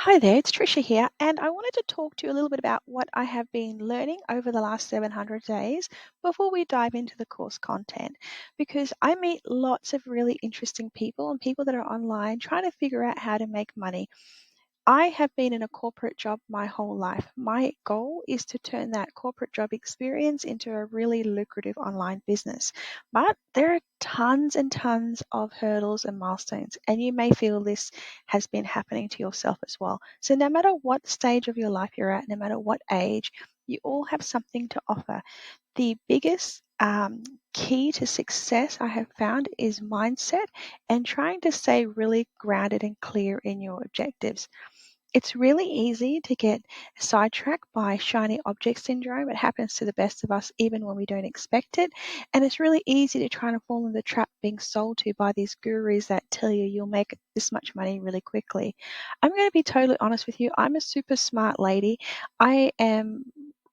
Hi there, it's Trisha here, and I wanted to talk to you a little bit about what I have been learning over the last 700 days before we dive into the course content. Because I meet lots of really interesting people and people that are online trying to figure out how to make money. I have been in a corporate job my whole life. My goal is to turn that corporate job experience into a really lucrative online business. But there are tons and tons of hurdles and milestones, and you may feel this has been happening to yourself as well. So, no matter what stage of your life you're at, no matter what age, you all have something to offer. The biggest key to success I have found is mindset and trying to stay really grounded and clear in your objectives. It's really easy to get sidetracked by shiny object syndrome. It happens to the best of us even when we don't expect it. And it's really easy to try and fall in the trap being sold to by these gurus that tell you you'll make this much money really quickly. I'm going to be totally honest with you. I'm a super smart lady. I am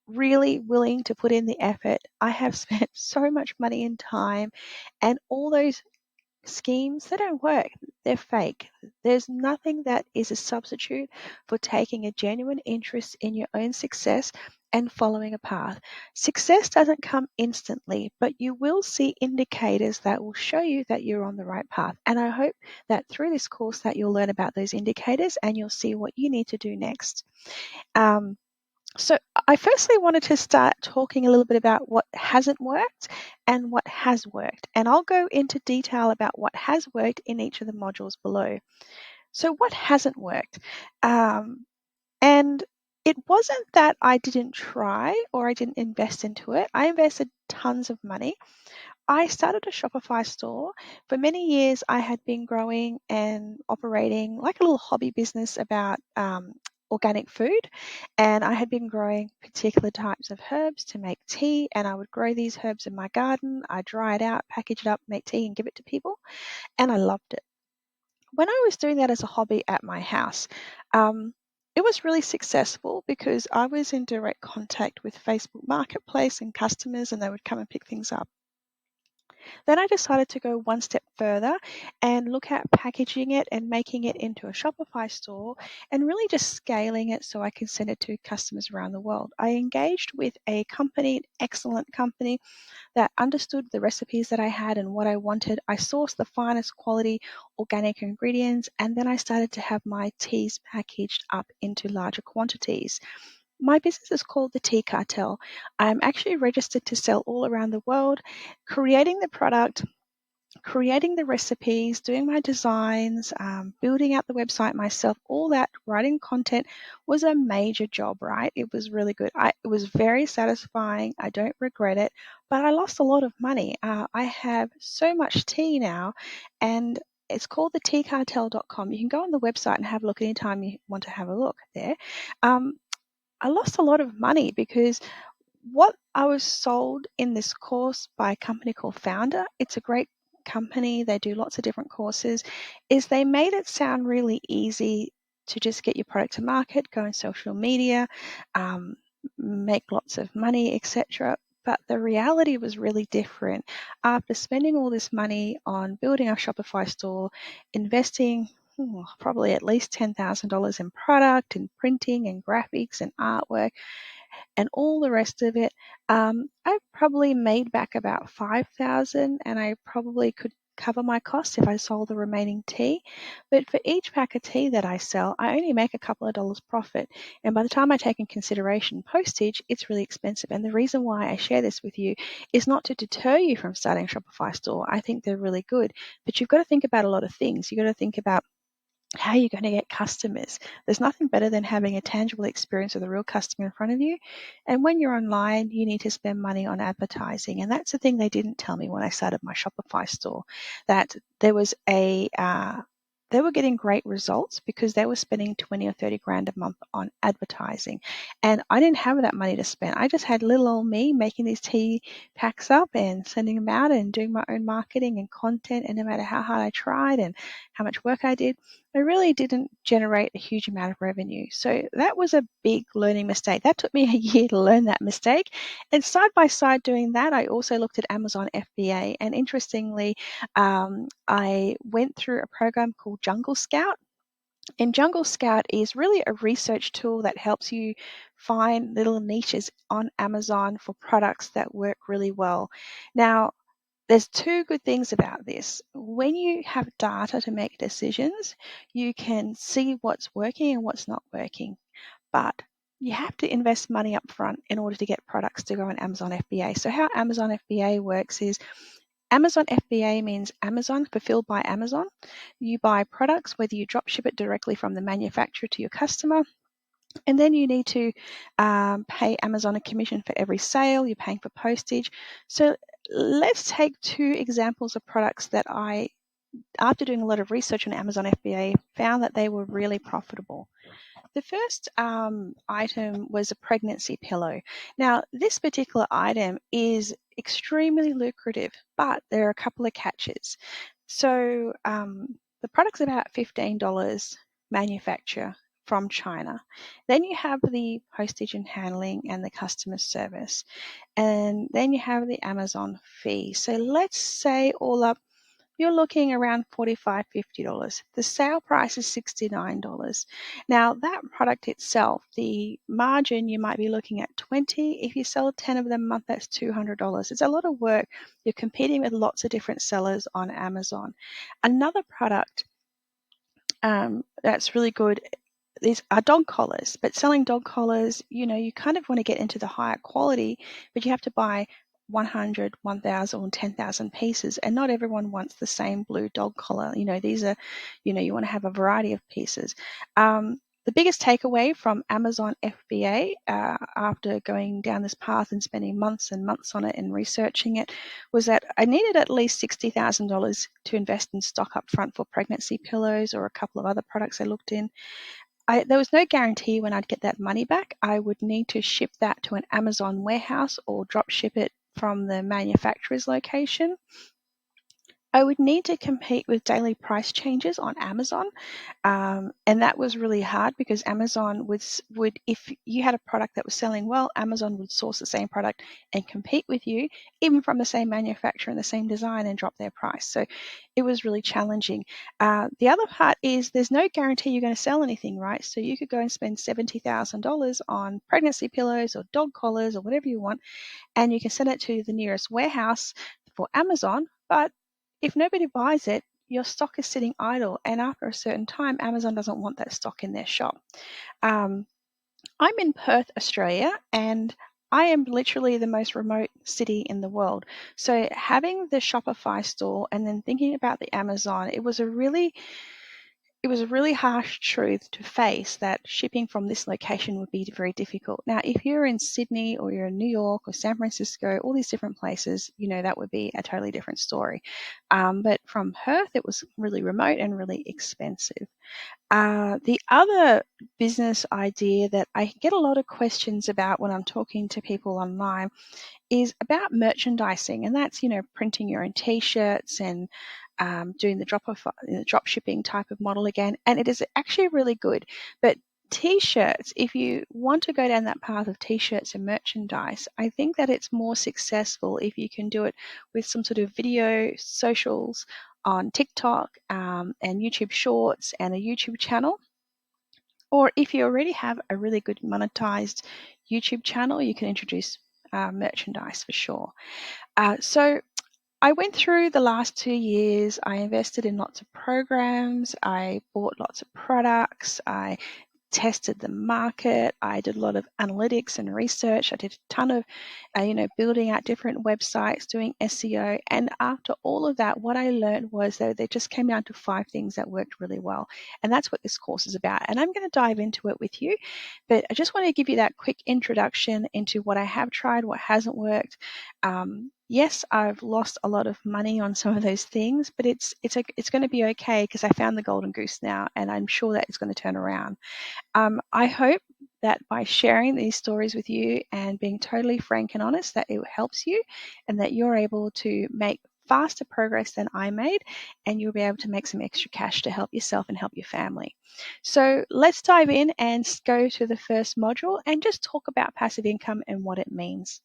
really willing to put in the effort. I have spent so much money and time, and all those schemes, they don't work. They're fake. There's nothing that is a substitute for taking a genuine interest in your own success and following a path. Success doesn't come instantly, but you will see indicators that will show you that you're on the right path. And I hope that through this course that you'll learn about those indicators and you'll see what you need to do next. Um, so I firstly wanted to start talking a little bit about what hasn't worked and what has worked. And I'll go into detail about what has worked in each of the modules below. So what hasn't worked? And it wasn't that I didn't try or I didn't invest into it. I invested tons of money. I started a Shopify store. For many years, I had been growing and operating like a little hobby business about organic food. And I had been growing particular types of herbs to make tea. And I would grow these herbs in my garden. I dry it out, package it up, make tea, and give it to people. And I loved it. When I was doing that as a hobby at my house, um, it was really successful because I was in direct contact with Facebook Marketplace and customers, and they would come and pick things up. Then I decided to go one step further and look at packaging it and making it into a Shopify store and really just scaling it so I can send it to customers around the world. I engaged with a company, an excellent company that understood the recipes that I had and what I wanted. I sourced the finest quality organic ingredients, and then I started to have my teas packaged up into larger quantities. My business is called the Tea Cartel. I'm actually registered to sell all around the world, creating the product, creating the recipes, doing my designs, building out the website myself, all that writing content was a major job, right? It was really good. It was very satisfying. I don't regret it, but I lost a lot of money. I have so much tea now, and it's called the teacartel.com. You can go on the website and have a look anytime you want to have a look there. Um, I lost a lot of money because what I was sold in this course by a company called Founder, it's a great company, they do lots of different courses, is they made it sound really easy to just get your product to market, go on social media, um, make lots of money, etc. But the reality was really different. After spending all this money on building a Shopify store, investing probably at least $10,000 in product and printing and graphics and artwork, and all the rest of it, I probably made back about 5,000, and I probably could cover my costs if I sold the remaining tea. But for each pack of tea that I sell, I only make a couple of dollars profit. And by the time I take in consideration postage, it's really expensive. And the reason why I share this with you is not to deter you from starting a Shopify store. I think they're really good, but you've got to think about a lot of things. You've got to think about how are you going to get customers? There's nothing better than having a tangible experience with a real customer in front of you. And when you're online, you need to spend money on advertising. And that's the thing they didn't tell me when I started my Shopify store, that there was they were getting great results because they were spending 20 or 30 grand a month on advertising. And I didn't have that money to spend. I just had little old me making these tea packs up and sending them out and doing my own marketing and content. And no matter how hard I tried and how much work I did, I really didn't generate a huge amount of revenue. So that was a big learning mistake. That took me a year to learn that mistake. And side by side doing that, I also looked at Amazon FBA. And interestingly, I went through a program called Jungle Scout. And Jungle Scout is really a research tool that helps you find little niches on Amazon for products that work really well. Now, there's two good things about this. When you have data to make decisions, you can see what's working and what's not working. But you have to invest money up front in order to get products to go on Amazon FBA. So how Amazon FBA works is Amazon FBA means Amazon, fulfilled by Amazon. You buy products, whether you drop ship it directly from the manufacturer to your customer, and then you need to pay Amazon a commission for every sale. You're paying for postage. So let's take two examples of products that I, after doing a lot of research on Amazon FBA, found that they were really profitable. The first item was a pregnancy pillow. Now, this particular item is extremely lucrative, but there are a couple of catches. So the product's about $15 manufacture from China. Then you have the postage and handling and the customer service. And then you have the Amazon fee. So let's say all up, you're looking around $45, $50. The sale price is $69. Now, that product itself, the margin, you might be looking at 20. If you sell 10 of them a month, that's $200. It's a lot of work. You're competing with lots of different sellers on Amazon. Another product that's really good, these are dog collars, but selling dog collars, you kind of want to get into the higher quality, but you have to buy 100, 1,000, 10,000 pieces, and not everyone wants the same blue dog collar. These are, you want to have a variety of pieces. The biggest takeaway from Amazon FBA, after going down this path and spending months and months on it and researching it, was that I needed at least $60,000 to invest in stock up front for pregnancy pillows or a couple of other products I looked in. There was no guarantee when I'd get that money back. I would need to ship that to an Amazon warehouse or drop ship it from the manufacturer's location. I would need to compete with daily price changes on Amazon, and that was really hard because Amazon would, if you had a product that was selling well, Amazon would source the same product and compete with you, even from the same manufacturer and the same design, and drop their price. So it was really challenging. The other part is there's no guarantee you're going to sell anything, right? So you could go and spend $70,000 on pregnancy pillows or dog collars or whatever you want, and you can send it to the nearest warehouse for Amazon, but if nobody buys it, your stock is sitting idle, and after a certain time, Amazon doesn't want that stock in their shop. I'm in Perth, Australia, and I am literally the most remote city in the world. So having the Shopify store and then thinking about the Amazon, it was a really harsh truth to face, that shipping from this location would be very difficult. Now, if you're in Sydney or you're in New York or San Francisco, all these different places, that would be a totally different story. But from Perth, it was really remote and really expensive. The other business idea that I get a lot of questions about when I'm talking to people online is about merchandising, and that's printing your own t-shirts and doing the drop shipping type of model again, and it is actually really good. But t-shirts, if you want to go down that path of t-shirts and merchandise, I think that it's more successful if you can do it with some sort of video socials on TikTok and YouTube Shorts and a YouTube channel. Or if you already have a really good monetized YouTube channel, you can introduce merchandise for sure. So I went through the last 2 years. I invested in lots of programs. I bought lots of products. I tested the market. I did a lot of analytics and research. I did a ton of, building out different websites, doing SEO. And after all of that, what I learned was that they just came down to 5 things that worked really well. And that's what this course is about. And I'm going to dive into it with you. But I just want to give you that quick introduction into what I have tried, what hasn't worked. Yes, I've lost a lot of money on some of those things, but it's going to be okay because I found the golden goose now, and I'm sure that it's going to turn around. I hope that by sharing these stories with you and being totally frank and honest, that it helps you and that you're able to make faster progress than I made, and you'll be able to make some extra cash to help yourself and help your family. So let's dive in and go to the first module and just talk about passive income and what it means.